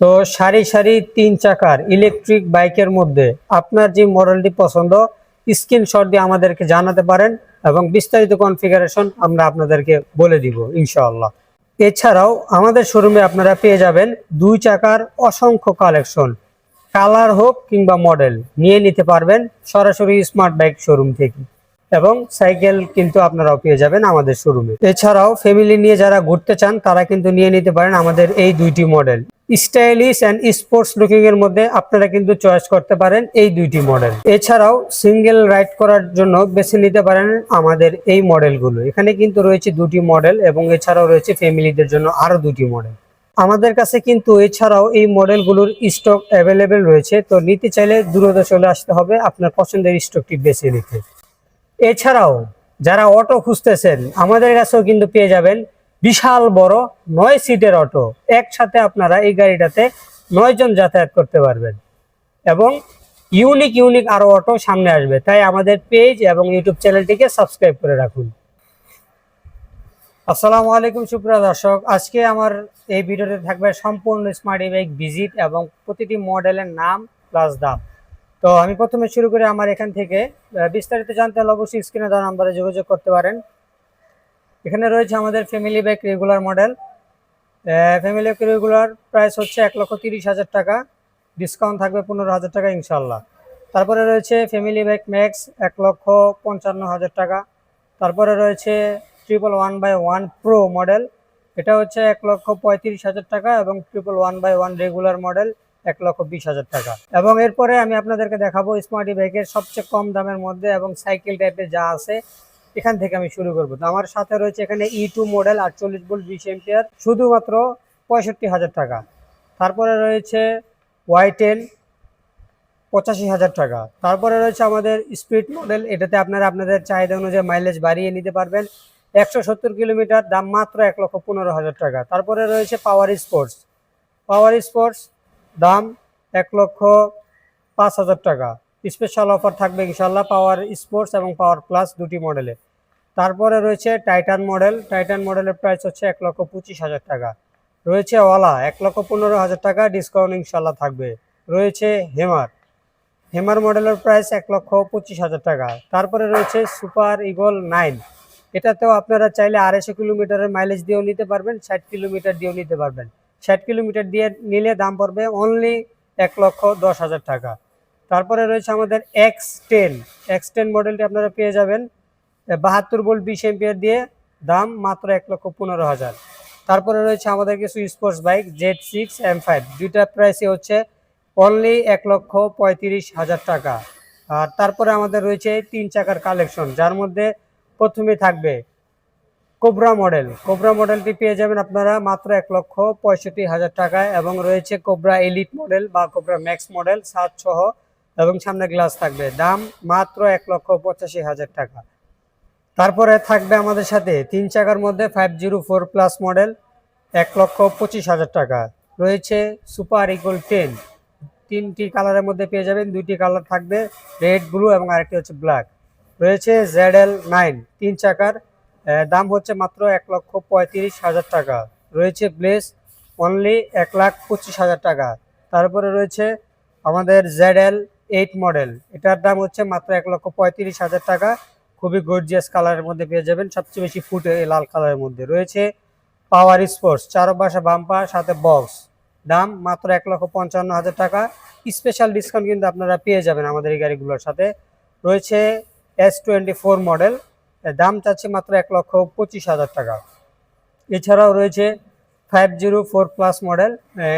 তো সারি সারি 3 চাকার ইলেকট্রিক বাইকের মধ্যে আপনার যে মডেলটি পছন্দ স্ক্রিনশট দিয়ে আমাদেরকে জানাতে পারেন এবং বিস্তারিত কনফিগারেশন আমরা আপনাদেরকে বলে দিব ইনশাআল্লাহ। এছাড়াও আমাদের শোরুমে আপনারা পেয়ে যাবেন 2 চাকার অসংখ্য কালেকশন, কালার হোক কিংবা মডেল নিয়ে নিতে পারবেন সরাসরি স্মার্ট বাইক শোরুম থেকে। এবং সাইকেল কিন্তু আপনারাও পেয়ে যাবেন আমাদের শোরুমে। এছাড়াও ফ্যামিলি নিয়ে যারা ঘুরতে চান তারা কিন্তু নিয়ে নিতে পারেন আমাদের এই 2টি model. Stylish and sports looking এর মধ্যে আপনারা কিন্তু চয়েস করতে পারেন এই 2টি মডেল। এছাড়াও সিঙ্গেল রাইড করার জন্য বেছে নিতে পারেন আমাদের এই মডেলগুলো। এখানে কিন্তু রয়েছে 2টি মডেল এবং এছাড়াও রয়েছে ফ্যামিলিদের জন্য আরো 2টি মডেল। আমাদের কাছে কিন্তু এছাড়াও এই মডেলগুলোর স্টক অ্যাভেলেবেল রয়েছে, তো নিতে চাইলে দ্রুত চলে আসতে হবে আপনার পছন্দের স্টকটি বেছে নিতে। এছাড়াও যারা অটো খুঁজতেছেন আমাদের কাছেও কিন্তু পেয়ে যাবেন বিশাল বড় 9 সিটের অটো। একসাথে আপনারা এই গাড়িটাতে 9 জন যাতায়াত করতে পারবেন এবং ইউনিক ইউনিক আরো অটো সামনে আসবে, তাই আমাদের পেজ এবং ইউটিউব চ্যানেলটিকে সাবস্ক্রাইব করে রাখুন। আসসালামু আলাইকুম সুপ্রিয় দর্শক, আজকে আমার এই ভিডিওতে থাকবে সম্পূর্ণ স্মার্ট ই বাইক ভিজিট এবং প্রতিটি মডেলের নাম প্লাস দাম। তো আমি প্রথমে শুরু করি আমার এখান থেকে। বিস্তারিত জানতে হলে অবশ্যই স্ক্রিনে দেওয়া নাম্বারে যোগাযোগ করতে পারেন। এখানে রয়েছে আমাদের family bike regular model. Family bike regular price হচ্ছে 1,30,000 টাকা, ডিসকাউন্ট থাকবে 15,000 টাকা ইনশাল্লাহ। তারপরে রয়েছে ফ্যামিলি বাইক ম্যাক্স 1,55,000 টাকা। তারপরে রয়েছে 111/1 প্রো মডেল, এটা হচ্ছে 1,35,000 টাকা এবং 111/1 রেগুলার মডেল 1,20,000 টাকা। এবং এরপরে আমি আপনাদেরকে দেখাবো স্মার্ট ই বাইকের সবচেয়ে কম দামের মধ্যে এবং সাইকেল টাইপের যা আছে এখান থেকে আমি শুরু করবো। তো আমার সাথে রয়েছে এখানে E2 মডেল 48 ভোল্ট 20 এম্পিয়ার, শুধুমাত্র 65,000 টাকা। তারপরে রয়েছে Y10 85,000 টাকা। তারপরে রয়েছে আমাদের স্পিড মডেল, এটাতে আপনারা আপনাদের চাহিদা অনুযায়ী মাইলেজ বাড়িয়ে নিতে পারবেন। 170 কিলোমিটার, দাম মাত্র 1,15,000 টাকা। তারপরে রয়েছে পাওয়ার স্পোর্টস, দাম 1,05,000 টাকা। স্পেশাল অফার থাকবে ইনশাল্লাহ পাওয়ার স্পোর্টস এবং পাওয়ার প্লাস 2টি মডেলে। তারপরে রয়েছে টাইটান মডেলের প্রাইস হচ্ছে 1,25,000 টাকা। রয়েছে ওলা 1,15,000 টাকা, ডিসকাউন্ট ইনশাল্লাহ থাকবে। রয়েছে হেমার মডেলের প্রাইস 1,25,000 টাকা। তারপরে রয়েছে সুপার ইগল 9, এটাতেও আপনারা চাইলে 250 কিলোমিটারের মাইলেজ দিয়েও নিতে পারবেন, 60 কিলোমিটার দিয়েও নিতে পারবেন। 60 কিলোমিটার দিয়ে নিলে দাম পড়বে অনলি 1,10,000 টাকা। তারপরে রয়েছে আমাদের X10 মডেলটি আপনারা পেয়ে যাবেন 72 ভোল্ট 20 এম্পিয়ার দিয়ে, দাম মাত্র 1,15,000। তারপরে রয়েছে আমাদের কিছু স্পোর্টস বাইক Z6 M5, দুইটার প্রাইসই হচ্ছে অনলি 1,35,000 টাকা। আর তারপরে আমাদের রয়েছে 3 চাকার কালেকশন, যার মধ্যে প্রথমে থাকবে কোবরা মডেলটি পেয়ে যাবেন আপনারা মাত্র 1,65,000 টাকায়। এবং রয়েছে কোবরা এলিট মডেল বা কোবরা ম্যাক্স মডেল 7 সহ এবং সামনে গ্লাস থাকবে, দাম মাত্র 1,85,000 টাকা। তারপরে থাকবে আমাদের সাথে 3 চাকার মধ্যে 504 প্লাস মডেল 1,25,000 টাকা। রয়েছে সুপার ইগল 10, 3টি কালারের মধ্যে পেয়ে যাবেন, 2টি কালার থাকবে রেড ব্লু এবং আরেকটি হচ্ছে ব্ল্যাক। রয়েছে ZL9 3 চাকার, দাম হচ্ছে মাত্র 1,35,000 টাকা। রয়েছে ব্লেস অনলি 1,25,000 টাকা। তারপরে রয়েছে আমাদের ZL8 মডেল, এটার দাম হচ্ছে মাত্র 1,35,000 টাকা। খুবই গর্জিয়াস কালারের মধ্যে পেয়ে যাবেন, সবচেয়ে বেশি ফুটে লাল কালারের মধ্যে। রয়েছে পাওয়ার স্পোর্টস, 4 পাশে বাম্পার সাথে বক্স, দাম মাত্র 1,55,000 টাকা। স্পেশাল ডিসকাউন্ট কিন্তু আপনারা পেয়ে যাবেন আমাদের এই গাড়িগুলোর সাথে। রয়েছে S24 মডেল, দাম চাচ্ছে মাত্র 1,25,000 টাকা। এছাড়াও রয়েছে 504 প্লাস মডেল,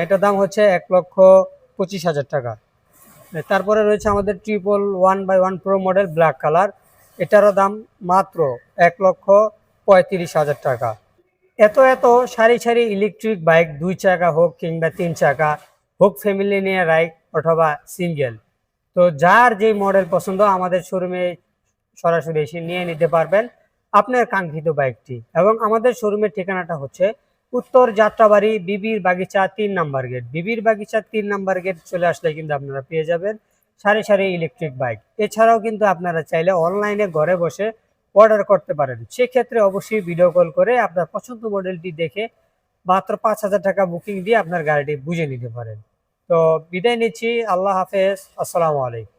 এটার দাম হচ্ছে 1,25,000 টাকা। তারপরে রয়েছে আমাদের 111/1 প্রো মডেল ব্ল্যাক কালার, এটারও দাম মাত্র 1,35,000 টাকা। এত সারি সারি ইলেকট্রিক বাইক, 2 চাকা হোক কিংবা 3 চাকা হোক, ফ্যামিলি নিয়ে রাইড অথবা সিঙ্গেল, তো যার যে মডেল পছন্দ আমাদের শোরুমে সরাসরি এসে নিয়ে নিতে পারবেন আপনার কাঙ্ক্ষিত বাইকটি। এবং আমাদের শোরুমের ঠিকানাটা হচ্ছে উত্তর যাত্রাবাড়ি বিবির বাগিচা 3 নাম্বার গেট চলে আসলে কিন্তু আপনারা পেয়ে যাবেন সারি সারি ইলেকট্রিক বাইক। এছাড়াও কিন্তু আপনারা চাইলে অনলাইনে ঘরে বসে অর্ডার করতে পারেন, সেক্ষেত্রে অবশ্যই ভিডিও কল করে আপনার পছন্দ মডেলটি দেখে মাত্র 5,000 টাকা বুকিং দিয়ে আপনার গাড়িটি বুঝে নিতে পারেন। তো বিদায় নিচ্ছি, আল্লাহ হাফেজ, আসসালামু আলাইকুম।